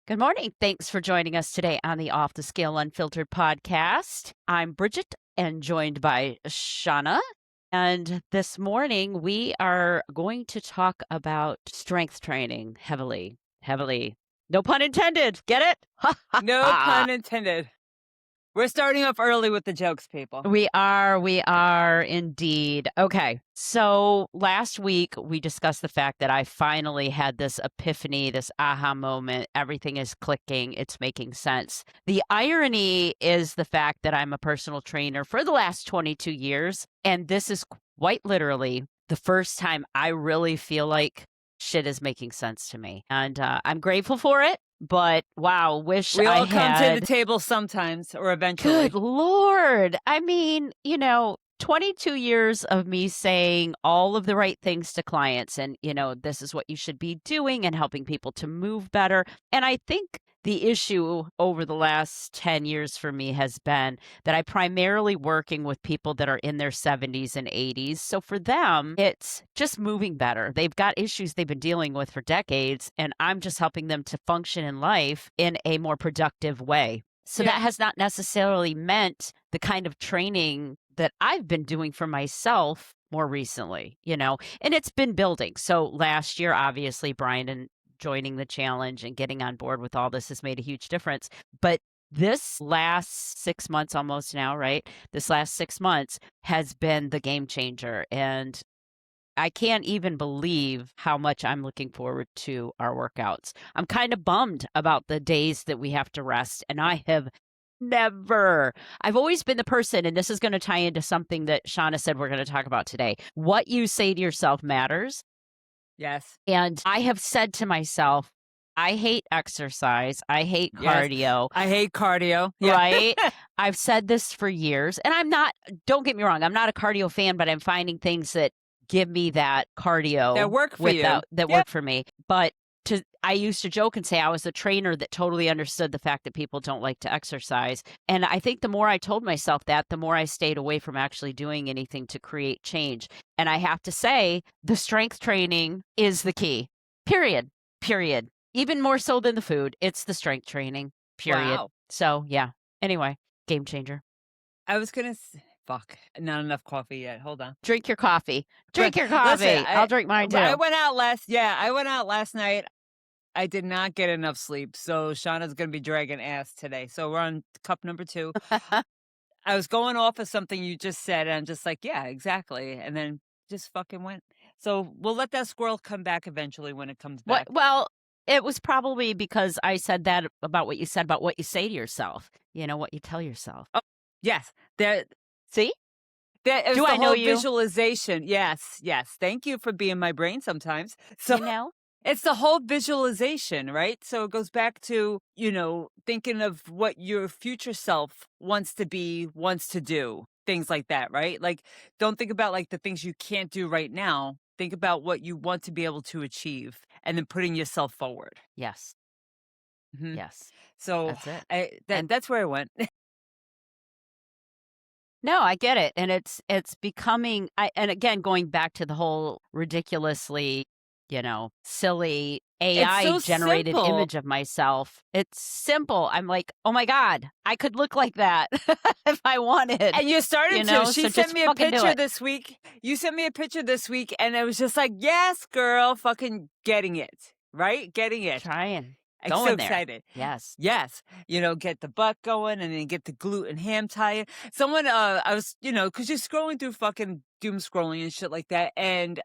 Good morning. Thanks for joining us today on the Off the Scale Unfiltered podcast. I'm Bridget and joined by Shauna. And this morning we are going to talk about strength training heavily, heavily. No pun intended. Get it? Ha ha No ha. pun intended. We're starting off early with the jokes, people. We are indeed. Okay. So last week we discussed the fact that I finally had this epiphany, this aha moment. Everything is clicking. It's making sense. The irony is the fact that I'm a personal trainer for the last 22 years. And this is quite literally the first time I really feel like shit is making sense to me. And I'm grateful for it. But wow, wish We I all come to had. the table sometimes or eventually. Good Lord. I mean, 22 years of me saying all of the right things to clients and, this is what you should be doing and helping people to move better. And I think the issue over the last 10 years for me has been that I primarily working with people that are in their 70s and 80s. So for them, it's just moving better. They've got issues they've been dealing with for decades, and I'm just helping them to function in life in a more productive way. So Yeah. that has not necessarily meant the kind of training that I've been doing for myself more recently, and it's been building. So last year, obviously, Brian and joining the challenge and getting on board with all this has made a huge difference. But this last 6 months almost now, right? This last 6 months has been the game changer. And I can't even believe how much I'm looking forward to our workouts. I'm kind of bummed about the days that we have to rest. And I've always been the person, and this is going to tie into something that Shauna said we're going to talk about today. What you say to yourself matters. Yes. And I have said to myself, I hate exercise. I hate Yes. cardio. I hate cardio. Yeah. Right? I've said this for years. And don't get me wrong, I'm not a cardio fan, but I'm finding things that give me that cardio That work for you. that Yeah. work for me. But I used to joke and say I was a trainer that totally understood the fact that people don't like to exercise. And I think the more I told myself that, the more I stayed away from actually doing anything to create change. And I have to say, the strength training is the key. Period. Period. Even more so than the food. It's the strength training. Period. Wow. So, yeah. Anyway, game changer. I was going to fuck. Not enough coffee yet. Hold on. Drink your coffee. Drink your coffee. Listen, I'll drink mine too. I went out last night. I did not get enough sleep. So Shauna's going to be dragging ass today. So we're on cup number 2. I was going off of something you just said, and I'm just like, yeah, exactly. And then just fucking went. So we'll let that squirrel come back eventually when it comes back. Well, it was probably because I said that about what you said about what you say to yourself, what you tell yourself. Oh, yes. See? That Do I know you? Visualization. Yes, yes. Thank you for being my brain sometimes. So it's the whole visualization, right? So it goes back to, thinking of what your future self wants to be, wants to do, things like that, right? Like, don't think about like the things you can't do right now. Think about what you want to be able to achieve and then putting yourself forward. Yes. Mhm. Yes. So That's it. that's where I went. No, I get it. And it's becoming and again going back to the whole ridiculously, silly AI generated simple. image of myself. It's simple. I'm like, "Oh my God, I could look like that if I wanted." And you started to. She So sent just me a fucking do picture it. this week. You sent me a picture this week, and it was just like, yes, girl, fucking getting it, right? Getting it. Trying. I'm Going so there. excited. Yes. Yes. Get the butt going and then get the glute and ham tie. Someone, I was, because you're scrolling through fucking doom scrolling and shit like that. And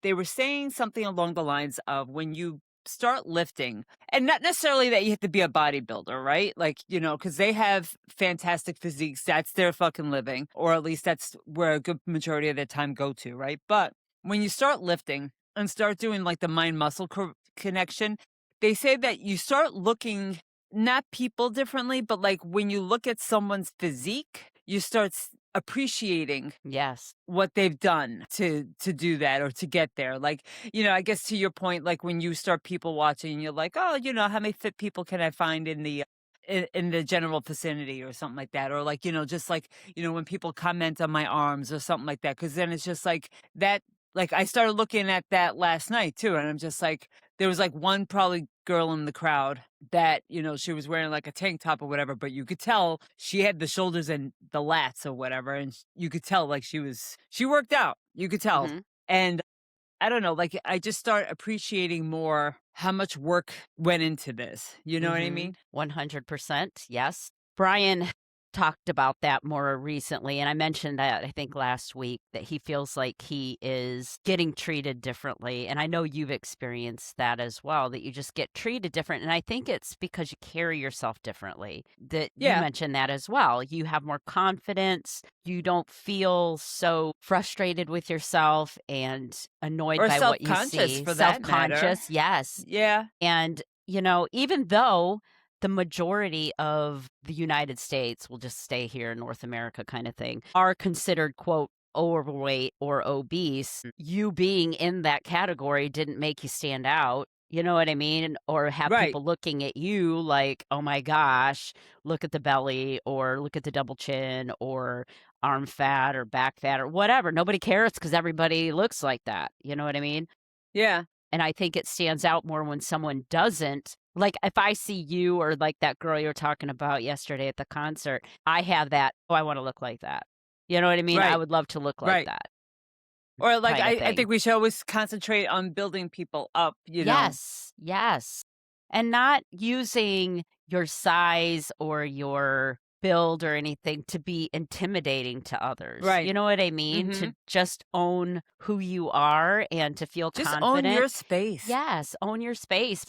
they were saying something along the lines of when you start lifting, and not necessarily that you have to be a bodybuilder, right? Like, because they have fantastic physiques. That's their fucking living, or at least that's where a good majority of their time go to, right? But when you start lifting and start doing like the mind muscle connection, they say that you start looking not people differently, but like when you look at someone's physique, you start appreciating Yes. what they've done to do that or to get there. Like, I guess to your point, like when you start people watching, you're like, oh, how many fit people can I find in the general vicinity or something like that? Or like, just like, when people comment on my arms or something like that. Cause then it's just like that, like I started looking at that last night too. And I'm just like, there was like one probably girl in the crowd that, she was wearing like a tank top or whatever, but you could tell she had the shoulders and the lats or whatever. And you could tell like she worked out. You could tell. Mhm. And I don't know, like I just start appreciating more how much work went into this. You know what I Mhm. mean? 100%, yes. Brian talked about that more recently, and I mentioned that, I think, last week, that he feels like he is getting treated differently, and I know you've experienced that as well, that you just get treated different, and I think it's because you carry yourself differently, that you Yeah. mentioned that as well. You have more confidence, you don't feel so frustrated with yourself and annoyed Or by what you self-conscious see. for that matter. Self-conscious, yes. Yeah. And, even though the majority of the United States, will just stay here in North America kind of thing, are considered, quote, overweight or obese, you being in that category didn't make you stand out. You know what I mean? Or have Right. people looking at you like, oh my gosh, look at the belly or look at the double chin or arm fat or back fat or whatever. Nobody cares because everybody looks like that. You know what I mean? Yeah. And I think it stands out more when someone doesn't. Like, if I see you or like that girl you were talking about yesterday at the concert, I have that, "Oh, I wanna look like that." You know what I mean? I Right. would love to look like Right. that Or like kinda I thing. think we should always concentrate on building people up. Yes, yes. And not using your size or your build or anything to be intimidating to others. You Right. know what I mean? Mhm. To just own who you are and to feel Just own confident. your space. Yes, own your space.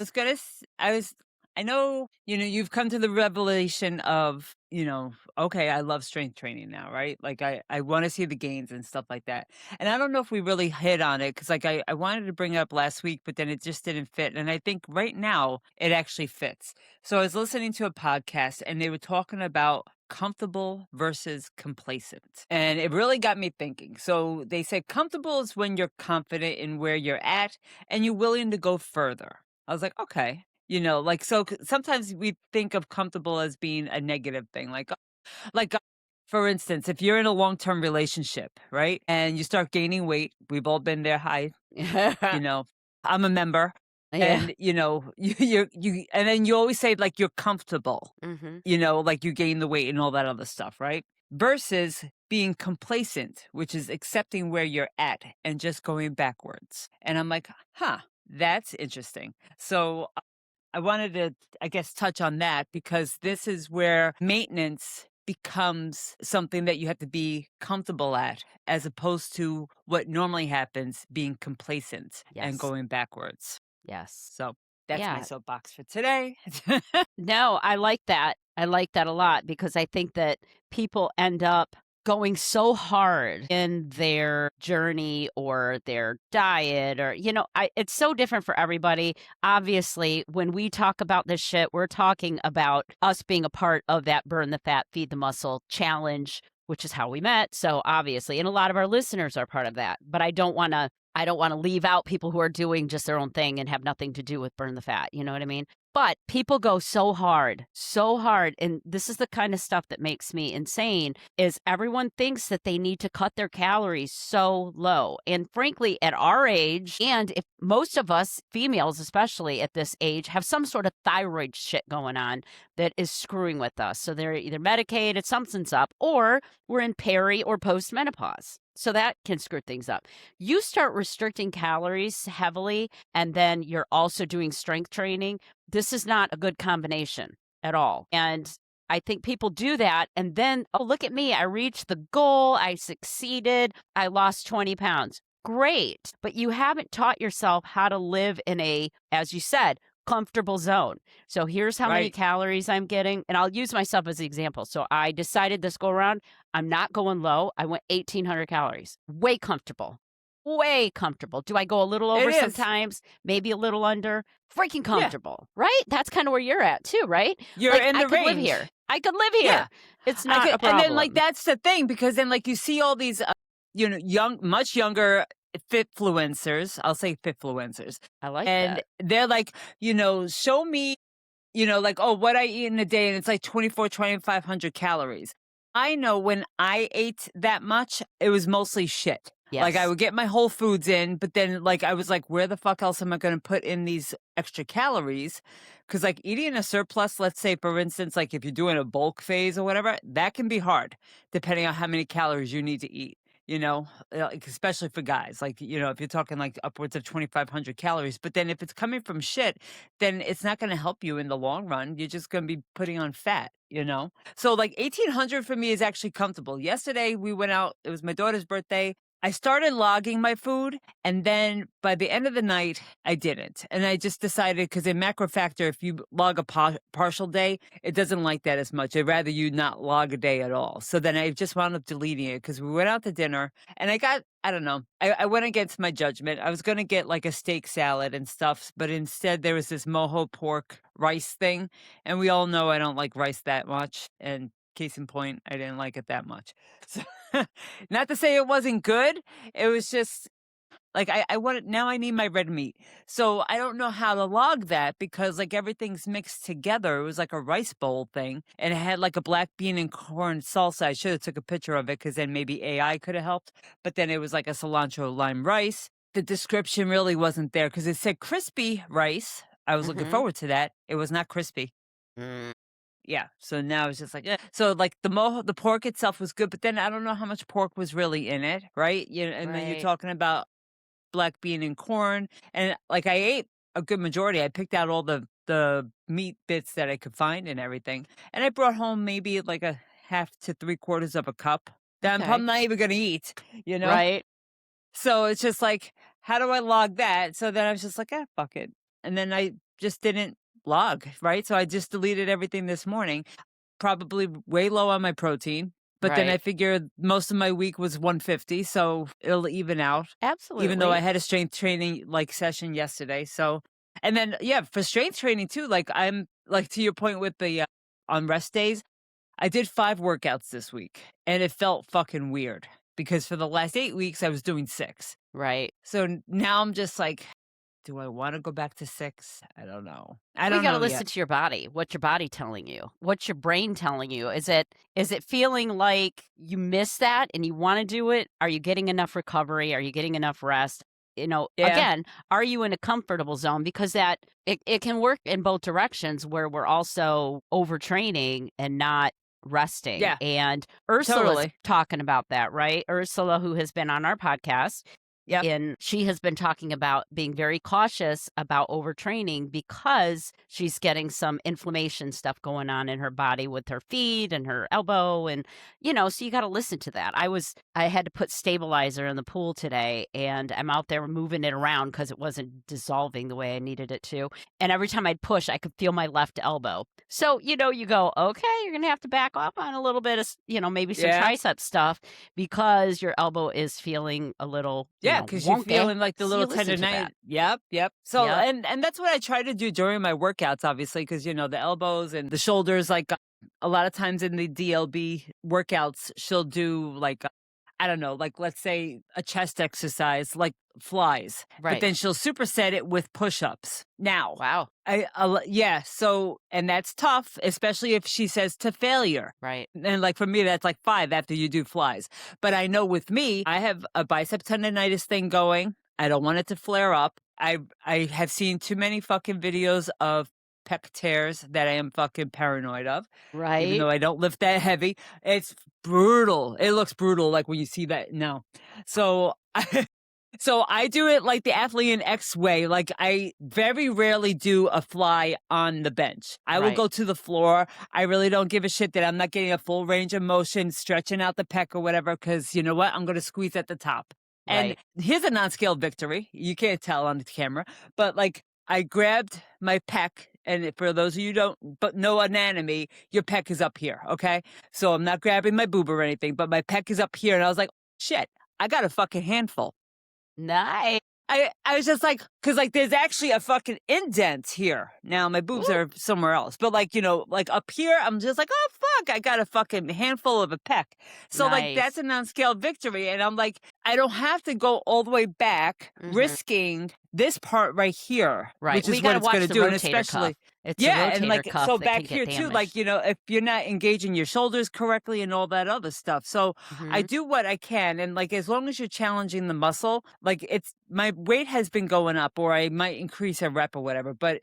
I know, you've come to the revelation of, okay, I love strength training now, right? Like I want to see the gains and stuff like that. And I don't know if we really hit on it because like I wanted to bring it up last week, but then it just didn't fit. And I think right now it actually fits. So I was listening to a podcast and they were talking about comfortable versus complacent. And it really got me thinking. So they said comfortable is when you're confident in where you're at and you're willing to go further. I was like, okay. Like sometimes we think of comfortable as being a negative thing. Like, for instance, if you're in a long-term relationship, right? And you start gaining weight, we've all been there. Hi, you know, I'm a member. Yeah. And and then you always say like you're comfortable, Mhm. like you gain the weight and all that other stuff, right? Versus being complacent, which is accepting where you're at and just going backwards. And I'm like, huh, that's interesting. So I wanted to, I guess, touch on that because this is where maintenance becomes something that you have to be comfortable at, as opposed to what normally happens being complacent and Yes. going backwards. Yes. So that's my Yeah. soapbox for today. No, I like that. I like that a lot because I think that people end up going so hard in their journey or their diet or it's so different for everybody. Obviously, when we talk about this shit, we're talking about us being a part of that burn the fat, feed the muscle challenge, which is how we met. So obviously, and a lot of our listeners are part of that. But I don't want to leave out people who are doing just their own thing and have nothing to do with burn the fat. You know what I mean? But people go so hard, so hard. And this is the kind of stuff that makes me insane is everyone thinks that they need to cut their calories so low. And frankly, at our age, and if most of us females, especially at this age, have some sort of thyroid shit going on that is screwing with us. So they're either medicated, something's up, or we're in peri or postmenopause. So that can screw things up. You start restricting calories heavily, and then you're also doing strength training. This is not a good combination at all. And I think people do that. And then, oh, look at me. I reached the goal. I succeeded. I lost 20 pounds. Great. But you haven't taught yourself how to live in a, as you said, comfortable zone. So here's how many Right. calories I'm getting. And I'll use myself as an example. So I decided this go around, I'm not going low. I went 1,800 calories. Way comfortable. Way comfortable. Do I go a little It over is. sometimes? Maybe a little under? Freaking Yeah. comfortable, right? That's kind of where you're at too, right? You're Like, in I the could live range. here. I could live Yeah. here. It's I not could, a and then like problem. that's the thing because then like you see all these, much younger fitfluencers. I'll say fitfluencers, I like and that. they're like, show me, like, oh, what I eat in a day, and it's like 2,500 calories. I know when I ate that much, it was mostly shit. Like, I Yes. would get my whole foods in, but then, like, I was like, "Where the fuck else am I gonna put in these extra calories?" Because, like, eating a surplus, let's say, for instance, like, if you're doing a bulk phase or whatever, that can be hard depending on how many calories you need to eat, you know? Like, especially for guys, like, if you're talking, like, upwards of 2,500 calories, but then if it's coming from shit, then it's not gonna help you in the long run. You're just gonna be putting on fat, you know? So, like, 1,800 for me is actually comfortable. Yesterday, we went out, it was my daughter's birthday. I started logging my food, and then by the end of the night, I didn't. And I just decided, because in MacroFactor, if you log a partial day, it doesn't like that as much. I'd rather you not log a day at all. So then I just wound up deleting it because we went out to dinner, and I don't know, I went against my judgment. I was going to get like a steak salad and stuff, but instead there was this mojo pork rice thing. And we all know I don't like rice that much. And case in point, I didn't like it that much. So not to say it wasn't good. It was just like I wanted, now I need my red meat. So I don't know how to log that because like everything's mixed together. It was like a rice bowl thing and it had like a black bean and corn salsa. I should have took a picture of it because then maybe AI could have helped. But then it was like a cilantro lime rice. The description really wasn't there because it said crispy rice. I was looking Mhm. forward to that. It was not crispy. Mm, Yeah, so now it's just like, so like the pork itself was good, but then I don't know how much pork was really in it, right? And then you're right. talking about black bean and corn, and like I ate a good majority. I picked out all the meat bits that I could find and everything, and I brought home maybe like a half to three quarters of a cup that I'm Okay. probably not even gonna eat, you know? Right. So it's just like, how do I log that? So then I was just like, fuck it. And then I just didn't log, right? So I just deleted everything this morning, probably way low on my protein. But then I Right. figured most of my week was 150, so it'll even out, even though I Absolutely. had a strength training like session yesterday. So, and then, yeah, for strength training too, like I'm like to your point with the on rest days, I did 5 workouts this week, and it felt fucking weird because for the last 8 weeks, I was doing 6. Right. So now I'm just like, do I wanna go back to 6? I don't know. I We don't gotta know yet. listen to your body. What's your body telling you? What's your brain telling you? Is it feeling like you miss that and you wanna do it? Are you getting enough recovery? Are you getting enough rest? Yeah, Again, are you in a comfortable zone? Because that it can work in both directions where we're also overtraining and not resting. yeah, And Ursula's totally. talking about that, right? Ursula, who has been on our podcast, Yep. and she has been talking about being very cautious about overtraining because she's getting some inflammation stuff going on in her body with her feet and her elbow. And, so you got to listen to that. I had to put stabilizer in the pool today and I'm out there moving it around because it wasn't dissolving the way I needed it to. And every time I'd push, I could feel my left elbow. So, you go, okay, you're going to have to back off on a little bit of, maybe some Yeah. tricep stuff because your elbow is feeling a little, Yeah, because 'cause you're wonky. feeling like the So little you listen to tendonitis. that. Yep, yep. So, Yep. and that's what I try to do during my workouts, obviously, because the elbows and the shoulders, like, a lot of times in the DLB workouts, she'll do, like, I don't know, like, let's say a chest exercise, like flies, but Right. then she'll superset it with push-ups. Now, Wow. yeah, so and that's tough, especially if she says to failure. Right. And like for me, that's like 5 after you do flies. But I know with me, I have a bicep tendonitis thing going. I don't want it to flare up. I have seen too many fucking videos of pec tears that I am fucking paranoid of, even Right. though I don't lift that heavy. It's brutal. It looks brutal, like when you see that. No, so so I do it like the Athlete X way. Like I very rarely do a fly on the bench. I will Right. go to the floor. I really don't give a shit that I'm not getting a full range of motion, stretching out the pec or whatever, because you know what? I'm going to squeeze at the top. And Right. here's a non-scale victory. You can't tell on the camera, but like I grabbed my pec. And for those of you who don't but know anatomy, your pec is up here, okay? So I'm not grabbing my boob or anything, but my pec is up here. And I was like, shit, I got a fucking handful. Nice. I was just like, because like there's actually a fucking indent here. Now my boobs Ooh, are somewhere else, but like like up here, I'm just like, oh fuck, I got a fucking handful of a peck. So like that's nice. a non-scale victory, and I'm like, I don't have to go all the way back, Mhm. risking this part right here, Right. which We is what gotta it's watch gonna the do, and rotator cuff. especially It's the yeah, and, rotator like, cuff so that back can get here too, like, damaged. if you're not engaging your shoulders correctly and all that other stuff, so I Mhm. do what I can, and, like, as long as you're challenging the muscle, like, it's my weight has been going up, or I might increase a rep or whatever, but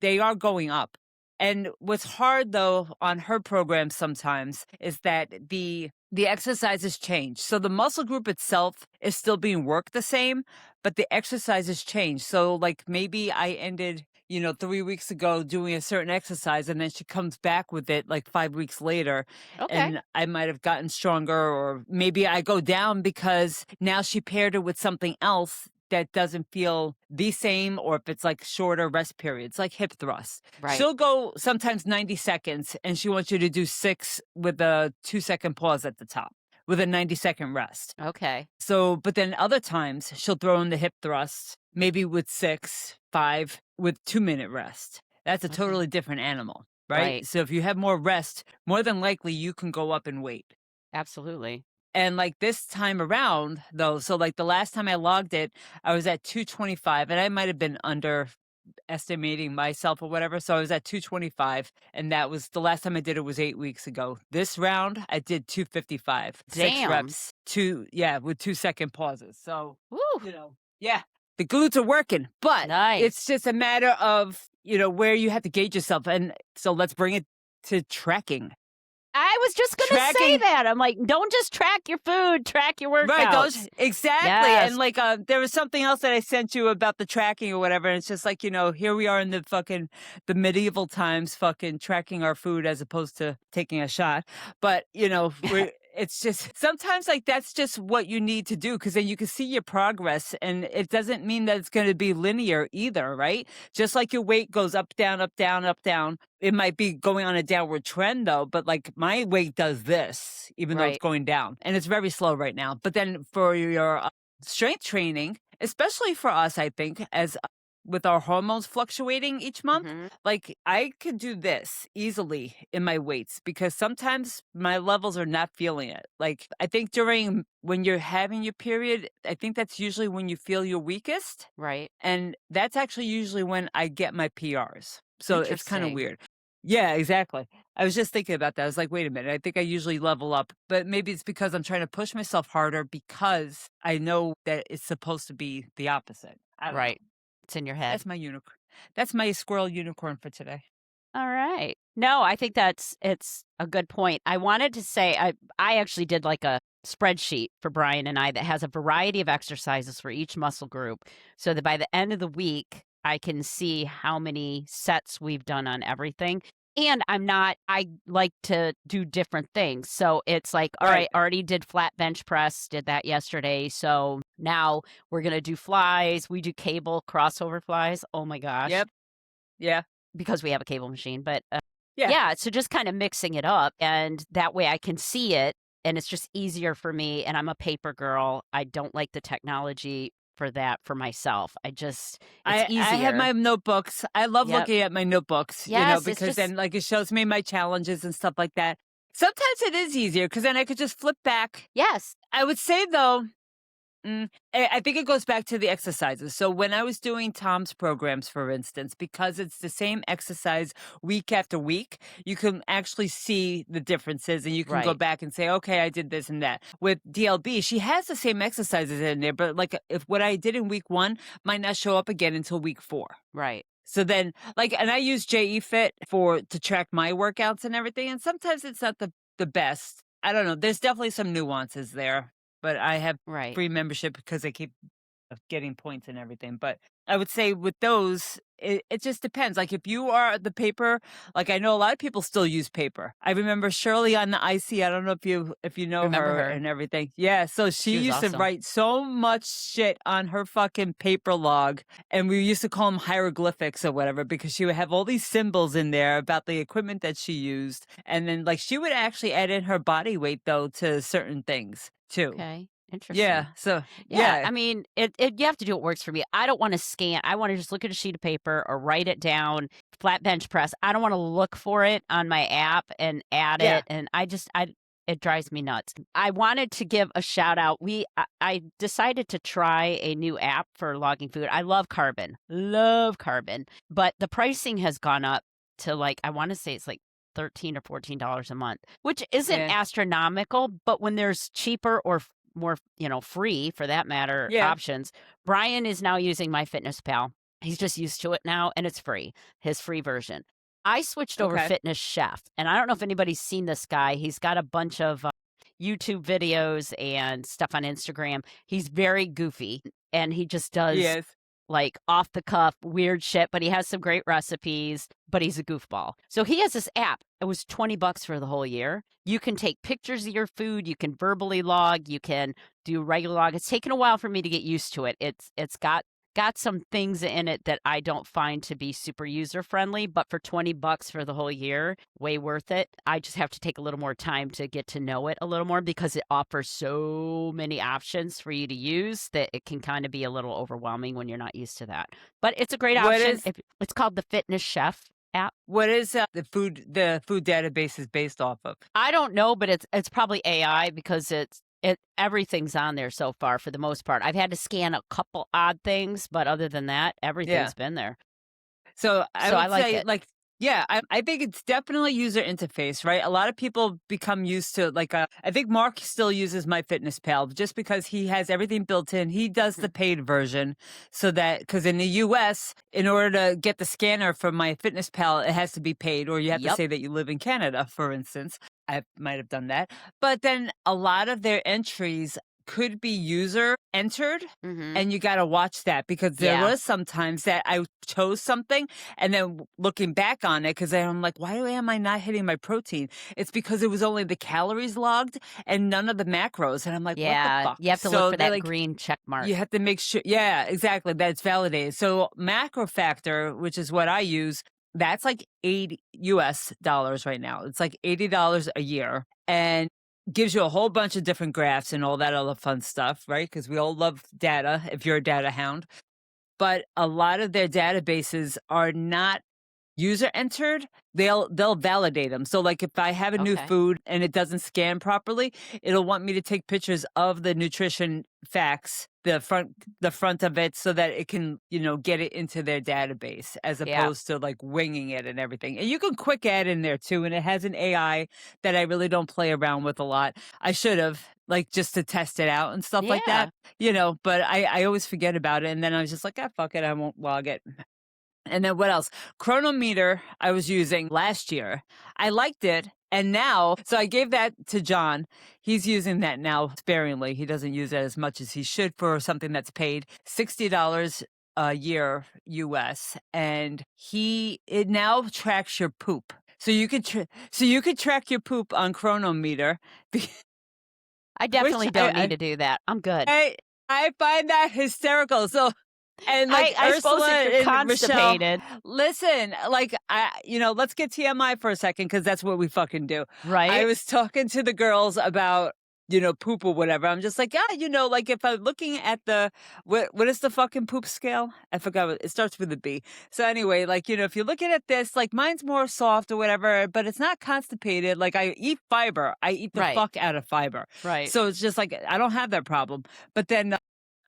they are going up. And what's hard though on her program sometimes is that the exercises change. So the muscle group itself is still being worked the same, but the exercises change. So like maybe I ended, 3 weeks ago doing a certain exercise and then she comes back with it like 5 weeks later Okay. and I might have gotten stronger, or maybe I go down because now she paired it with something else that doesn't feel the same, or if it's like shorter rest periods, like hip thrusts. Right. She'll go sometimes 90 seconds and she wants you to do 6 with a 2-second pause at the top with a 90-second rest. Okay. So, but then other times she'll throw in the hip thrust, maybe with 6, 5 with 2-minute rest. That's a Okay. totally different animal, right? Right. So if you have more rest, more than likely you can go up in weight. Absolutely. And like this time around, though, so like the last time I logged it, I was at 225, and I might have been underestimating myself or whatever. So I was at 225, and that was the last time I did it was 8 weeks ago. This round, I did 255, 6 Damn. reps, with 2-second pauses. So, Woo. yeah, the glutes are working, but it's Nice. just a matter of, where you have to gauge yourself. And so let's bring it to tracking. I was just gonna say Tracking that. I'm like, don't just track your food, track your Right, workouts. those exactly, and, Yes. like, there was something else that I sent you about the tracking or whatever, and it's just like, here we are in the medieval times fucking tracking our food as opposed to taking a shot, but, we're it's just sometimes, like, that's just what you need to do because then you can see your progress, and it doesn't mean that it's gonna be linear either, right? Just like your weight goes up, down, up, down, up, down, it might be going on a downward trend though, but like my weight does this, even though it's Right. going down and it's very slow right now. But then for your strength training, especially for us, I think as with our hormones fluctuating each month, Mhm. like I could do this easily in my weights because sometimes my levels are not feeling it. Like I think during when you're having your period, I think that's usually when you feel your weakest. Right. And that's actually usually when I get my PRs. So it's kind of Interesting. weird. Yeah, exactly. I was just thinking about that. I was like, wait a minute. I think I usually level up, but maybe it's because I'm trying to push myself harder because I know that it's supposed to be the opposite. I don't know. Right. It's in your head. That's my unicorn. That's my squirrel unicorn for today. All right. No, I think it's a good point. I wanted to say I actually did like a spreadsheet for Brian and I that has a variety of exercises for each muscle group so that by the end of the week I can see how many sets we've done on everything. And I like to do different things. So it's like, all Right. right, already did flat bench press, did that yesterday. So now we're going to do flies. We do cable crossover flies. Oh my gosh, Yep. Yeah. because we have a cable machine. But Yeah. yeah, so just kind of mixing it up, and that way I can see it, and it's just easier for me, and I'm a paper girl. I don't like the technology for that for myself. It's I have easier. my notebooks. I love Yep. looking at my notebooks, Yes, it's because just then like it shows me my challenges and stuff like that. Sometimes it is easier because then I could just flip back. yes. I would say though, I think it goes back to the exercises. So when I was doing Tom's programs, for instance, because it's the same exercise week after week, you can actually see the differences and you can go Right, back and say, okay, I did this and that. With DLB, she has the same exercises in there, but like if what I did in week 1 might not show up again until week 4. right, So then, like, and I use JE Fit to track my workouts and everything, and sometimes it's not the best. I don't know. There's definitely some nuances there, but I have right. free membership because I keep of getting points and everything. But I would say with those, it just depends. Like if you are the paper, like I know a lot of people still use paper. I remember Shirley on the IC. I don't know if you know Remember her her. and everything. Yeah, so she She was used to awesome. write so much shit on her fucking paper log, and we used to call them hieroglyphics or whatever because she would have all these symbols in there about the equipment that she used, and then like she would actually add in her body weight though to certain things too. Okay, Yeah, interesting. so Yeah, yeah. I mean, you have to do what works for me. I don't wanna scan. I wanna just look at a sheet of paper or write it down, flat bench press. I don't wanna look for it on my app and add Yeah. it, and I It drives me nuts. I wanted to give a shout out. I decided to try a new app for logging food. I love Carbon, but the pricing has gone up to like, I want to say it's like 13 or $14 a month, which isn't Yeah. astronomical, but when there's cheaper or more, free for that matter Yeah. options. Brian is now using MyFitnessPal. He's just used to it now and it's free, his free version. I switched over Okay. Fitness Chef, and I don't know if anybody's seen this guy. He's got a bunch of YouTube videos and stuff on Instagram. He's very goofy and he just does Yes. like off the cuff weird shit, but he has some great recipes, but he's a goofball. So he has this app. It was $20 for the whole year. You can take pictures of your food, you can verbally log, you can do regular log. It's taken a while for me to get used to it. It's got some things in it that I don't find to be super user friendly, but for $20 for the whole year, way worth it. I just have to take a little more time to get to know it a little more because it offers so many options for you to use that it can kind of be a little overwhelming when you're not used to that. But it's a great What option. is It's called the Fitness Chef app. what is the food database is based off of? I don't know, but it's probably AI because everything's on there so far for the most part. I've had to scan a couple odd things, but other than that, Yeah. everything's been there. So I So I would like say, it. like, yeah, I think it's definitely user interface, right? A lot of people become used to like, I think Mark still uses MyFitnessPal just because he has everything built in. He does the paid version so that because in the US, in order to get the scanner from MyFitnessPal, it has to be paid, or you have to Yep. say that you live in Canada, for instance. I might have done that. But then a lot of their entries could be user entered. Mhm. And you got to watch that because there Yeah. was sometimes that I chose something and then looking back on it, because I'm like, why am I not hitting my protein? It's because it was only the calories logged and none of the macros. And I'm like, what the Yeah. fuck? You have to look So for they're that like, green check mark. you have to make sure. Yeah, exactly. That's validated. So MacroFactor, which is what I use, that's like 80 US dollars right now. It's like $80 a year and gives you a whole bunch of different graphs and all that other fun stuff, right? Because we all love data if you're a data hound. But a lot of their databases are not user entered. They'll validate them. So like if I have a new Okay. food and it doesn't scan properly, it'll want me to take pictures of the nutrition facts, the front of it, so that it can, get it into their database as Yeah. opposed to like winging it and everything. And you can quick add in there too, and it has an AI that I really don't play around with a lot. I should have, like, just to test it out and stuff like that, Yeah. but I always forget about it, and then I was just like, "Ah, fuck it, I won't log it." And then what else? Chronometer I was using last year. I liked it. And now, so I gave that to John. He's using that now sparingly. He doesn't use it as much as he should for something that's paid $60 a year US. And it now tracks your poop. So you could track your poop on Chronometer. I Which definitely don't need to do that. I'm good. I I find that hysterical. So and like I suppose Ursula if you're and Michelle, constipated, listen, like let's get TMI for a second because that's what we fucking do. I right? was talking to the girls about poop or whatever. I'm just like, like if I'm looking at what is the fucking poop scale? I forgot. It starts with a B. So anyway, like if you're looking at this, like mine's more soft or whatever, but it's not constipated. Like I eat fiber. I eat the Right. fuck out of fiber. Right. So it's just like I don't have that problem. But then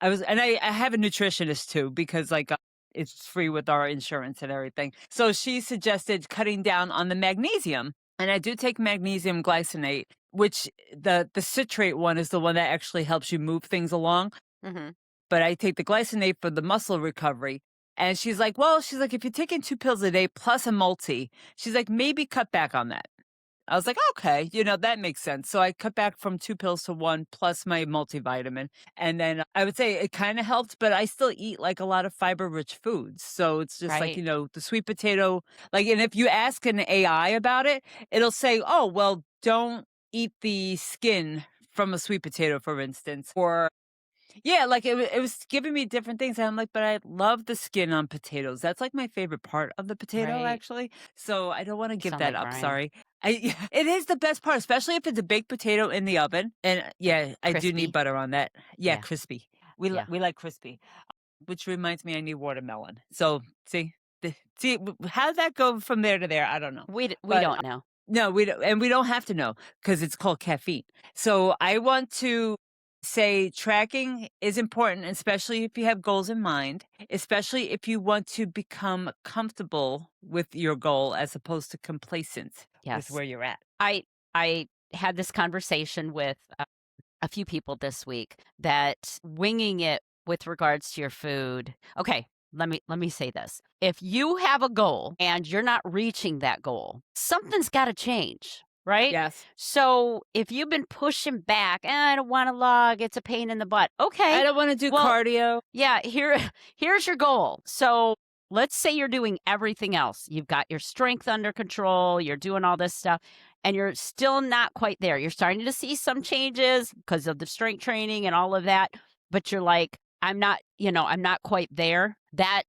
I have a nutritionist too because like it's free with our insurance and everything. So she suggested cutting down on the magnesium, and I do take magnesium glycinate, which the citrate one is the one that actually helps you move things along. Mhm. But I take the glycinate for the muscle recovery. And she's like, if you're taking 2 pills a day plus a multi, she's like, maybe cut back on that. I was like, okay, that makes sense. So I cut back from 2 pills to one plus my multivitamin. And then I would say it kind of helped, but I still eat like a lot of fiber rich foods. So it's just like, Right. the sweet potato, like, and if you ask an AI about it, it'll say, oh, well, don't eat the skin from a sweet potato, for instance, or yeah, like it was giving me different things. And I'm like, but I love the skin on potatoes. That's like my favorite part of the potato, Right. actually. So I don't want to You give sound that like up. Brian. Sorry. It is the best part, especially if it's a baked potato in the oven. And yeah, I do need Crispy. butter on that. Yeah, Yeah. crispy. Yeah. We like crispy, which reminds me I need watermelon. So see, how did that go from there to there? I don't know. We But don't know. No, we don't, and we don't have to know because it's called caffeine. So I want to say tracking is important, especially if you have goals in mind, especially if you want to become comfortable with your goal as opposed to complacent with Yes. where you're at. I had this conversation with a few people this week that winging it with regards to your food. Okay, let me say this. If you have a goal and you're not reaching that goal, something's got to change, right? Yes. So if you've been pushing back, I don't want to log, it's a pain in the butt. Okay. I don't want to do Well, cardio. yeah, here's your goal. So let's say you're doing everything else. You've got your strength under control, you're doing all this stuff, and you're still not quite there. You're starting to see some changes because of the strength training and all of that, but you're like, I'm not quite there. That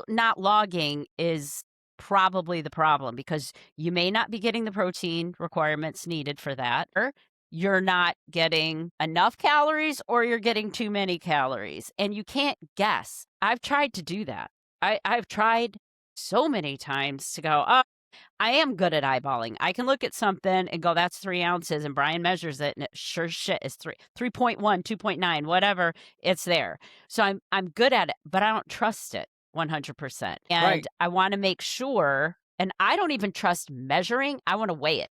not logging is probably the problem because you may not be getting the protein requirements needed for that, or you're not getting enough calories or you're getting too many calories and you can't guess. I've tried to do that. I've tried so many times to go, oh, I am good at eyeballing. I can look at something and go, that's 3 ounces. And Brian measures it and it sure shit is 3.1, 2.9, whatever. It's there. So I'm good at it, but I don't trust it 100%. And Right. I want to make sure, and I don't even trust measuring. I want to weigh it.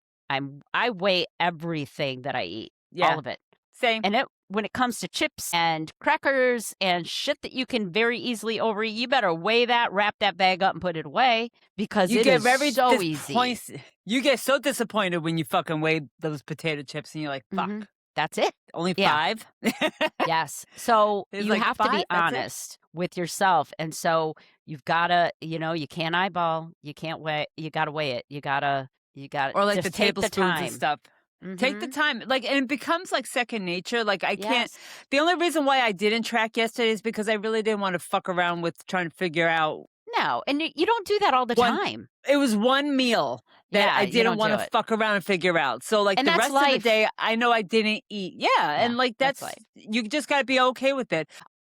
I weigh everything that I eat, all Yeah. of it. Same. And when it comes to chips and crackers and shit that you can very easily overeat, you better weigh that, wrap that bag up, and put it away because You it get is very so easy. You get so disappointed when you fucking weigh those potato chips and you're like, fuck, That's it. only Yeah. 5? Yes. So It's you like have to 5, be that's it? honest with yourself. And so you've got to, you can't eyeball, you can't weigh, you got to weigh it. You got to Or like the just take the tablespoons and time. stuff. Take the Mhm. time, like, and it becomes like second nature. Like, I can't. Yes. The only reason why I didn't track yesterday is because I really didn't want to fuck around with trying to figure out No, and you don't do that all the one. time. It was one meal that Yeah, I you didn't don't want do to it. fuck around and figure out. So, like, And the that's rest of the life. day, I know I didn't eat. Yeah, Yeah, and like that's life. you just got to be okay with it.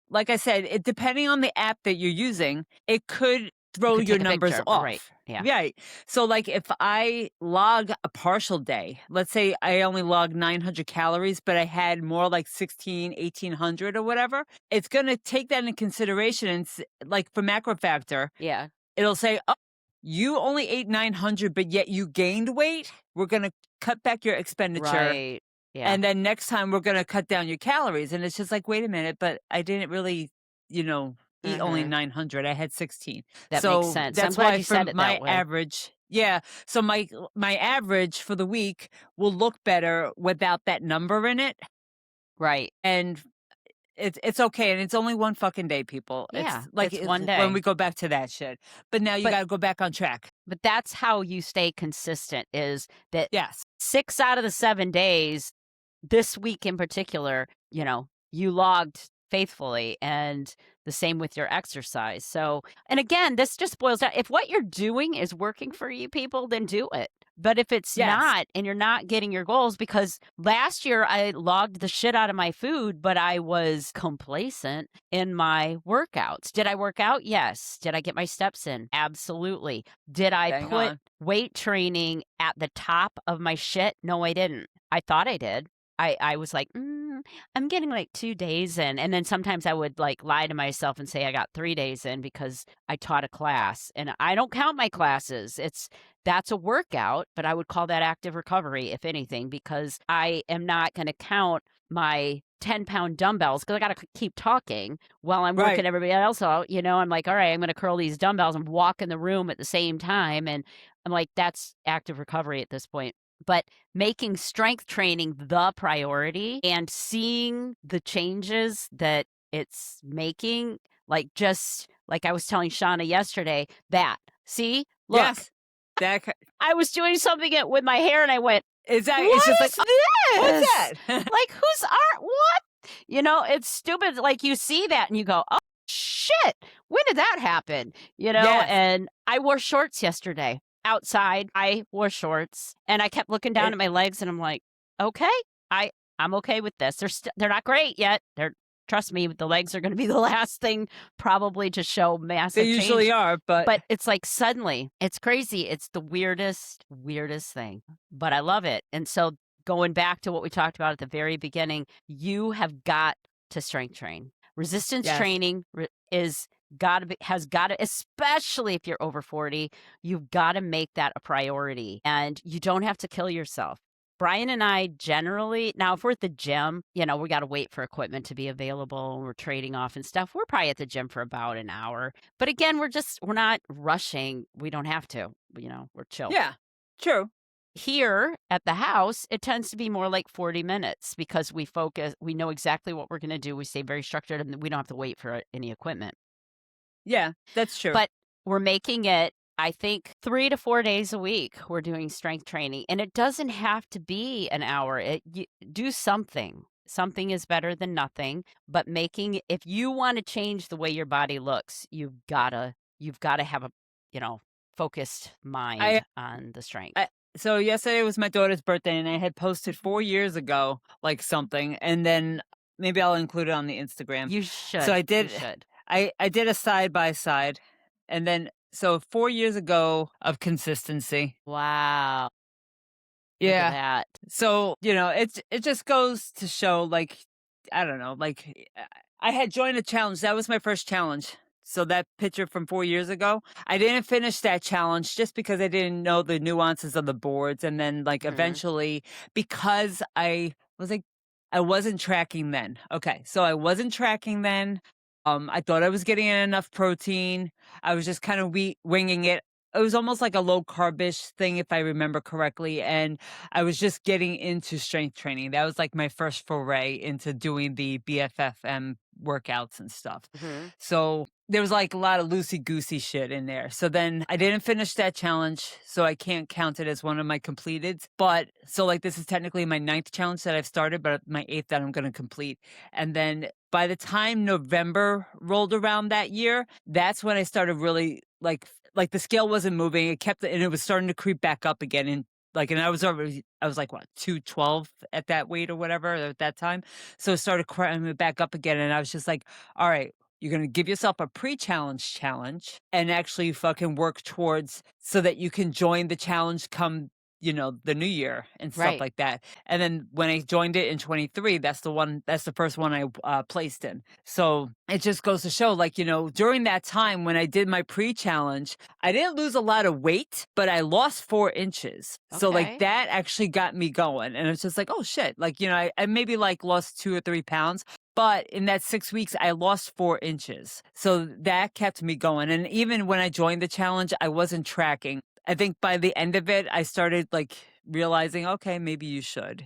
Like I said, it depending on the app that you're using, it could You throw could your take a numbers picture, right. off. Yeah. Right. So like if I log a partial day, let's say I only logged 900 calories, but I had more like 1,800 or whatever, it's going to take that into consideration. And like for MacroFactor, Yeah. it'll say, oh, you only ate 900, but yet you gained weight. We're going to cut back your expenditure. Right. Yeah. And then next time we're going to cut down your calories. And it's just like, wait a minute, but I didn't really, eat only Mhm. 900. I had 16. That makes So sense. I'm that's glad why you for said it that my way. average, yeah. So my average for the week will look better without that number in it. Right. And it's okay. And it's only one fucking day, people. Yeah, It's like it's one when we day. go back to that shit. But now you But got to go back on track. but that's how you stay consistent is that Yes. 6 out of the 7 days, this week in particular, you logged faithfully and the same with your exercise. So, and again, this just boils down if what you're doing is working for you people, then do it. But if it's Yes. not and you're not getting your goals because last year I logged the shit out of my food, but I was complacent in my workouts. Did I work out? Yes. Did I get my steps in? Absolutely. Did I Bang put on. weight training at the top of my shit? No, I didn't. I thought I did. I was like, I'm getting like 2 days in. And then sometimes I would like lie to myself and say I got 3 days in because I taught a class. And I don't count my classes. That's a workout, but I would call that active recovery, if anything, because I am not going to count my 10-pound dumbbells because I got to keep talking while I'm Right. working everybody else out. I'm like, all right, I'm going to curl these dumbbells and walk in the room at the same time. And I'm like, that's active recovery at this point. But making strength training the priority and seeing the changes that it's making, like just like I was telling Shauna yesterday, see, look, Yes. That I was doing something with my hair and I went, exactly. what It's just like, is oh, what's this? that? Like, whose art? What? It's stupid. Like, you see that and you go, oh, shit. When did that happen? Yes. And I wore shorts yesterday. Outside, I wore shorts and I kept looking down at my legs and I'm like, okay, I'm okay with this. They're not great yet. trust me, the legs are gonna be the last thing probably to show They massive usually change. are, but But it's like suddenly, it's crazy. It's the weirdest thing, but I love it. And so going back to what we talked about at the very beginning, you have got to strength train. Resistance yes. training is has got to, especially if you're over 40, you've got to make that a priority and you don't have to kill yourself. Brian and I generally, now if we're at the gym, we got to wait for equipment to be available and we're trading off and stuff. We're probably at the gym for about an hour. But again, we're not rushing. We don't have to, we're chill. Yeah. True. Here at the house, it tends to be more like 40 minutes because we know exactly what we're going to do. We stay very structured and we don't have to wait for any equipment. Yeah, that's true. But we're making it, I think, 3 to 4 days a week. We're doing strength training, and it doesn't have to be an hour. Do something. Something is better than nothing. But if you want to change the way your body looks, you've gotta have a focused I mind on the strength. I so yesterday was my daughter's birthday, and I had posted 4 years ago, like, something, and then maybe I'll include it on the Instagram. You So should. I You did should. I did a side by side, and then so 4 years ago of consistency. Wow. Look at Yeah. that. So, it just goes to show, like, I don't know, like, I had joined a challenge. That was my first challenge. So that picture from 4 years ago, I didn't finish that challenge just because I didn't know the nuances of the boards. And then, like, Mhm. eventually, because I wasn't tracking then. Okay. So I wasn't tracking then. I thought I was getting in enough protein. I was just kind of winging it. It was almost like a low carbish thing, if I remember correctly. And I was just getting into strength training. That was like my first foray into doing the BFFM workouts and stuff. Mhm. So there was like a lot of loosey goosey shit in there. So then I didn't finish that challenge. So I can't count it as one of my completed. But so like this is technically my ninth challenge that I've started, but my eighth that I'm going to complete. And then by the time November rolled around that year, that's when I started really like the scale wasn't moving. It kept and it was starting to creep back up again. And I was like what 212 at that weight or whatever at that time. So it started climbing back up again. And I was just like, all right, you're gonna give yourself a challenge and actually fucking work towards so that you can join the challenge come the new year and stuff Right. like that. And then when I joined it in 23, that's the first one I placed in. So it just goes to show, like, during that time when I did my pre-challenge, I didn't lose a lot of weight, but I lost 4 inches. So like Okay. that actually got me going. And it's just like, oh shit. Like, I maybe like lost 2 or 3 pounds. But in that 6 weeks, I lost 4 inches. So that kept me going. And even when I joined the challenge, I wasn't tracking. I think by the end of it, I started like realizing, okay, maybe you should.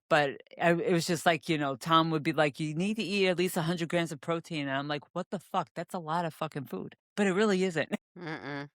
But it was just like, Tom would be like, you need to eat at least 100 grams of protein. And I'm like, what the fuck? That's a lot of fucking food. But it really isn't. Mm-mm.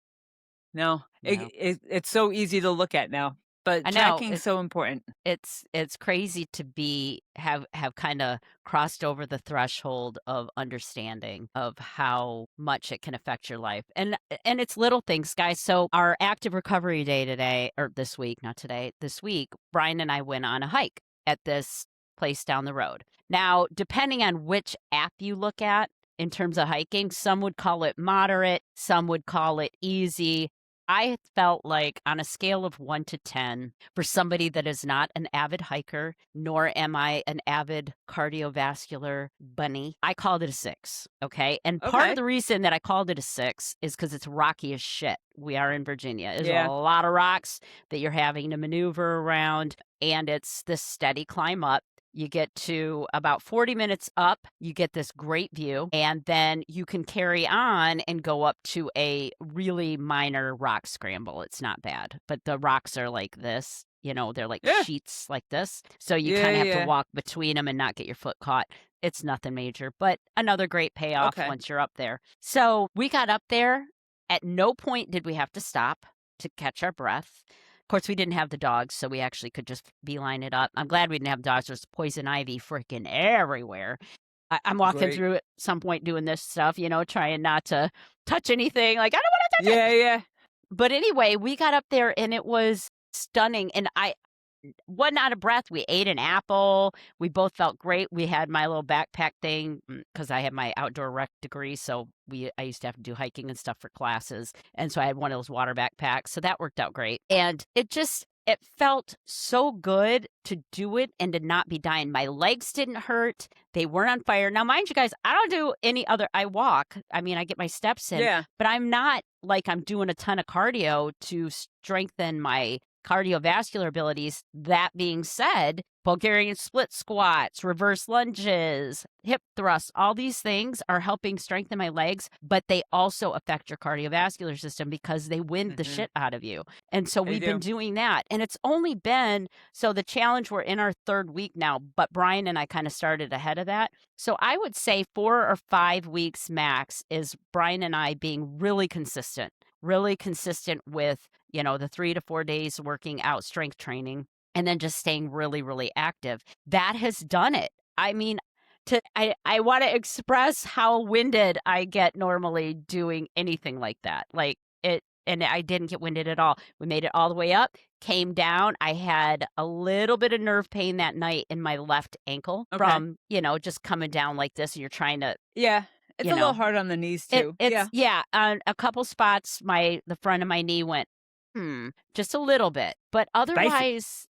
No, No. it's so easy to look at now. But I know. tracking's so important. It's crazy to have kinda crossed over the threshold of understanding of how much it can affect your life, and it's little things, guys. So our active recovery day today, or this week, not today, this week, Brian and I went on a hike at this place down the road. Now, depending on which app you look at in terms of hiking, some would call it moderate, some would call it easy. I felt like on a scale of 1 to 10, for somebody that is not an avid hiker, nor am I an avid cardiovascular bunny, I called it a 6. Okay. And part of Okay. the reason that I called it a 6 is because it's rocky as shit. We are in Virginia. There's a Yeah. lot of rocks that you're having to maneuver around, and it's this steady climb up. You get to about 40 minutes up, you get this great view, and then you can carry on and go up to a really minor rock scramble. It's not bad, but the rocks are like this. They're like Yeah. sheets like this. So you Yeah. kind of have to Yeah. walk between them and not get your foot caught. It's nothing major, but another great payoff Okay. once you're up there. So we got up there. At no point did we have to stop to catch our breath. Of course, we didn't have the dogs, so we actually could just beeline it up. I'm glad we didn't have dogs. There's poison ivy freaking everywhere. I'm walking Great. through at some point doing this stuff, trying not to touch anything. Like, I don't want to touch it. Yeah. Yeah. But anyway, we got up there and it was stunning. And wasn't out of breath. We ate an apple. We both felt great. We had my little backpack thing because I have my outdoor rec degree. So I used to have to do hiking and stuff for classes. And so I had one of those water backpacks. So that worked out great. And it felt so good to do it and to not be dying. My legs didn't hurt. They weren't on fire. Now, mind you guys, I don't do any other, I walk. I mean, I get my steps in, Yeah. but I'm not like I'm doing a ton of cardio to strengthen my cardiovascular abilities. That being said, Bulgarian split squats, reverse lunges, hip thrusts, all these things are helping strengthen my legs, but they also affect your cardiovascular system because they wind the Mhm. shit out of you. And so They we've been do. doing that. And it's only been, so the challenge, we're in our 3rd week now, but Brian and I kind of started ahead of that. So I would say 4 or 5 weeks max is Brian and I being really consistent with, the 3 to 4 days working out strength training and then just staying really, really active. That has done it. I mean, I want to express how winded I get normally doing anything like that. Like and I didn't get winded at all. We made it all the way up, came down. I had a little bit of nerve pain that night in my left ankle Okay. from, just coming down like this and you're trying to, Yeah. It's you a little know, hard on the knees too. it's Yeah. yeah, on a couple spots, the front of my knee went, just a little bit, but Spicy. otherwise,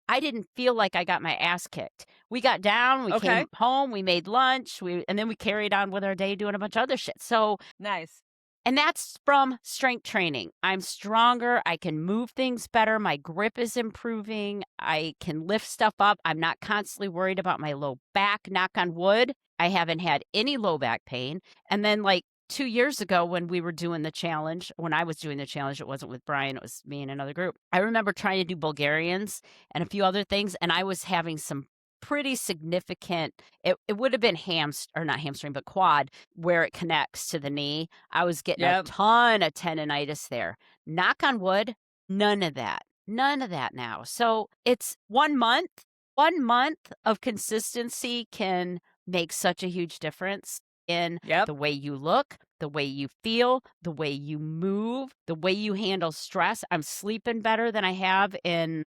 I didn't feel like I got my ass kicked. We got down, we Okay. came home, we made lunch, and then we carried on with our day doing a bunch of other shit. So, Nice. and that's from strength training. I'm stronger. I can move things better. My grip is improving. I can lift stuff up. I'm not constantly worried about my low back. Knock on wood. I haven't had any low back pain. And then, like 2 years ago, when we were doing the challenge, when I was doing the challenge, it wasn't with Brian, it was me and another group. I remember trying to do Bulgarians and a few other things, and I was having some pretty significant, it would have been or not hamstring, but quad where it connects to the knee. I was getting a Yep. ton of tendonitis there. Knock on wood, none of that. None of that now. So it's 1 month. 1 month of consistency can make such a huge difference in Yep. the way you look, the way you feel, the way you move, the way you handle stress. I'm sleeping better than I have in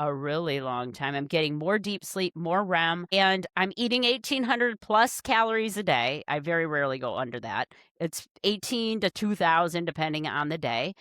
a really long time. I'm getting more deep sleep, more REM, and I'm eating 1,800 plus calories a day. I very rarely go under that. It's 18 to 2,000 depending on the day.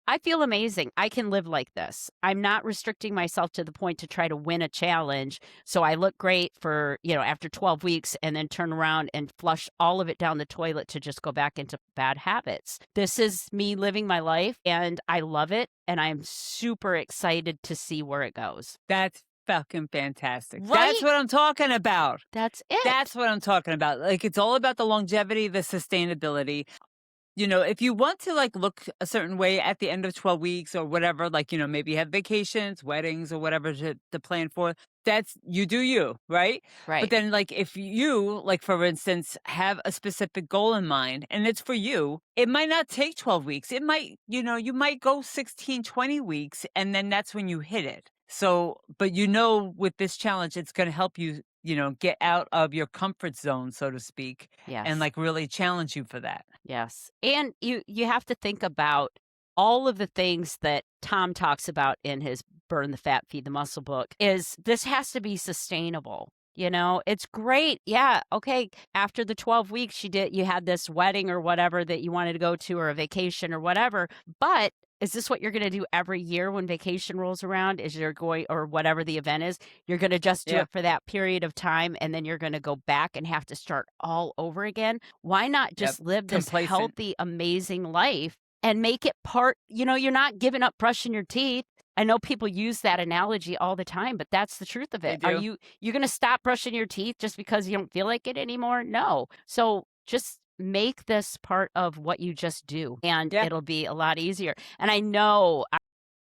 I feel amazing. I can live like this. I'm not restricting myself to the point to try to win a challenge. So I look great for, after 12 weeks and then turn around and flush all of it down the toilet to just go back into bad habits. This is me living my life and I love it. And I'm super excited to see where it goes. That's fucking fantastic. That's Right? what I'm talking about. That's it. That's what I'm talking about. Like, it's all about the longevity, the sustainability. If you want to like look a certain way at the end of 12 weeks or whatever, like, maybe you have vacations, weddings or whatever to plan for, that's you do you, right? But Right. then like if you, like for instance, have a specific goal in mind and it's for you, it might not take 12 weeks. It might, you might go 16, 20 weeks and then that's when you hit it. So, but with this challenge, it's going to help you, get out of your comfort zone, so to speak, and Yes. like really challenge you for that. Yes. And you have to think about all of the things that Tom talks about in his Burn the Fat, Feed the Muscle book is this has to be sustainable. It's great. Yeah. Okay. After the 12 weeks you had this wedding or whatever that you wanted to go to or a vacation or whatever. But is this what you're going to do every year when vacation rolls around? Is you're going or whatever the event is, you're going to just do Yeah, it for that period of time and then you're going to go back and have to start all over again? Why not yep. just live this Complacent. healthy, amazing life and make it part, you're not giving up brushing your teeth. I know people use that analogy all the time, but that's the truth of They it. do. You're going to stop brushing your teeth just because you don't feel like it anymore? No. So just make this part of what you just do and Yeah. it'll be a lot easier. And I know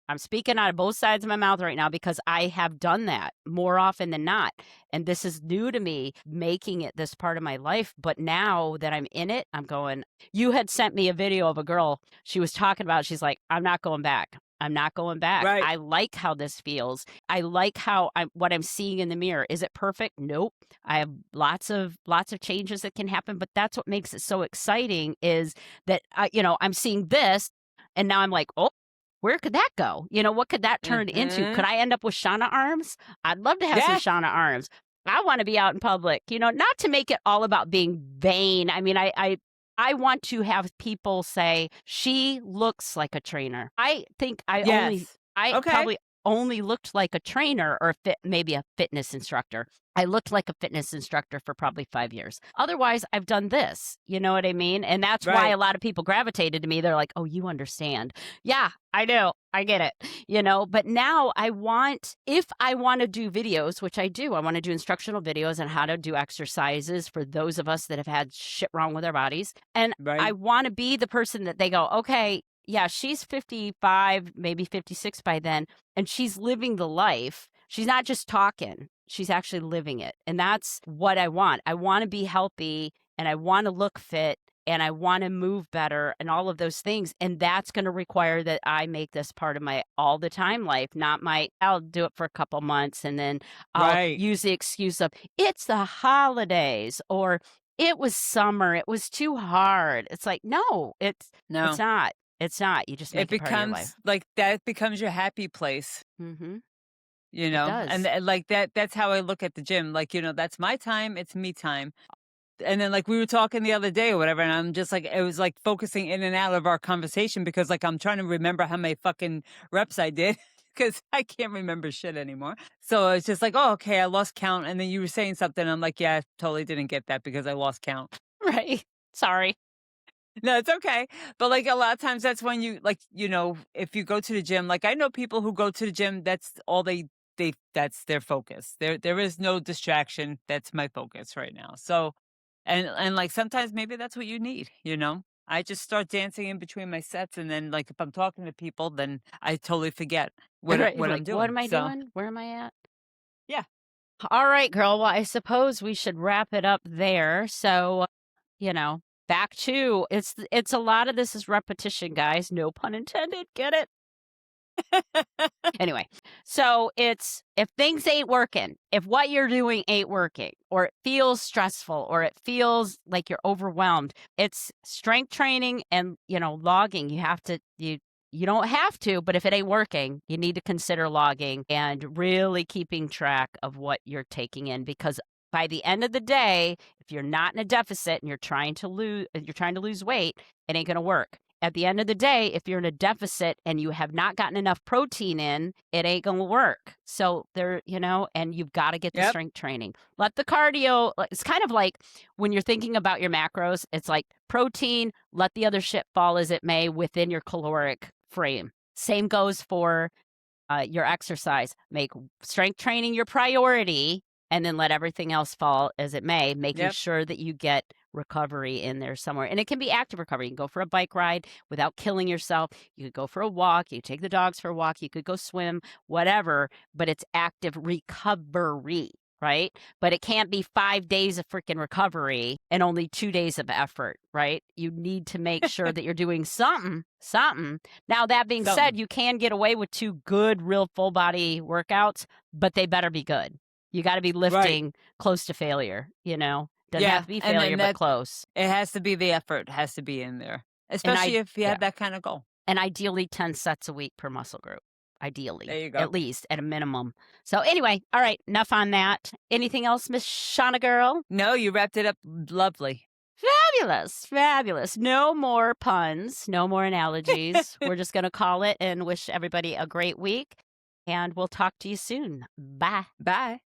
I'm speaking out of both sides of my mouth right now because I have done that more often than not. And this is new to me, making it this part of my life. But now that I'm in it, I'm going, you had sent me a video of a girl. She was talking about, she's like, I'm not going back. I'm not going back. Right. I like how this feels. I like what I'm seeing in the mirror. Is it perfect? Nope. I have lots of changes that can happen, but that's what makes it so exciting is that I'm seeing this and now I'm like, oh, where could that go? You know, what could that turn into? Could Mhm. I end up with Shauna arms? I'd love to have some Yes. Shauna arms. I want to be out in public, you know, not to make it all about being vain. I mean, I want to have people say, she looks like a trainer. I think Yes. I Okay. probably only looked like a trainer or maybe a fitness instructor. I looked like a fitness instructor for probably 5 years. Otherwise, I've done this. You know what I mean? And that's why Right. a lot of people gravitated to me. They're like, oh, you understand. Yeah, I do. I get it. You know, but now if I want to do videos, which I do, I want to do instructional videos on how to do exercises for those of us that have had shit wrong with our bodies. And I Right. want to be the person that they go, okay, yeah, she's 55, maybe 56 by then, and she's living the life. She's not just talking, she's actually living it. And that's what I want. I want to be healthy and I want to look fit and I want to move better and all of those things. And that's going to require that I make this part of my all the time life, not I'll do it for a couple months and then I'll Right. use the excuse of it's the holidays or it was summer, it was too hard. It's like, no, it's No. not. It's not. You just It make it part of your life. becomes like that becomes your happy place, Mhm. you It know? does. And like that's how I look at the gym. Like, that's my time, it's me time. And then like we were talking the other day or whatever, and I'm just like it was like focusing in and out of our conversation because like I'm trying to remember how many fucking reps I did. Because I can't remember shit anymore. So it's just like, oh, okay, I lost count. And then you were saying something. I'm like, yeah, I totally didn't get that because I lost count. Right. Sorry. No, it's okay. But like a lot of times that's when you like, if you go to the gym, like I know people who go to the gym, that's all that's their focus. There is no distraction. That's my focus right now. So and like sometimes maybe that's what you need. I just start dancing in between my sets and then like if I'm talking to people, then I totally forget Right. what Like, I'm what doing. am I So doing? Where am I at? yeah. All right, girl. Well, I suppose we should wrap it up there. So, you know, back to it's a lot of this is repetition, guys. No pun intended. Get it? Anyway, so it's if things ain't working, if what you're doing ain't working, or it feels stressful, or it feels like you're overwhelmed, it's strength training and logging. You don't have to, but if it ain't working, you need to consider logging and really keeping track of what you're taking in because by the end of the day, if you're not in a deficit and you're trying to lose weight, it ain't going to work. At the end of the day, if you're in a deficit and you have not gotten enough protein in, it ain't going to work. So and you've got to get the Yep. strength training. Let the cardio, it's kind of like when you're thinking about your macros, it's like protein, let the other shit fall as it may within your caloric frame. Same goes for your exercise. Make strength training your priority and then let everything else fall as it may, making Yep. sure that you get recovery in there somewhere. And it can be active recovery. You can go for a bike ride without killing yourself. You could go for a walk. You take the dogs for a walk. You could go swim, whatever, but it's active recovery. Right. But it can't be 5 days of freaking recovery and only 2 days of effort. Right. You need to make sure that you're doing something. Now, that being said, Something. you can get away with 2 good, real full body workouts, but they better be good. You gotta be Right. lifting close to failure, Doesn't have Yeah. to be And then failure, but that close. it has to be the effort has to be in there, And especially if you yeah, have that kind of goal. and ideally 10 sets a week per muscle group. There Ideally, you at go. least, at a minimum. So anyway, all right, enough on that. Anything else, Miss Shauna girl? No, you wrapped it up lovely. Fabulous, fabulous. No more puns, no more analogies. We're just gonna call it and wish everybody a great week, and we'll talk to you soon. Bye. Bye.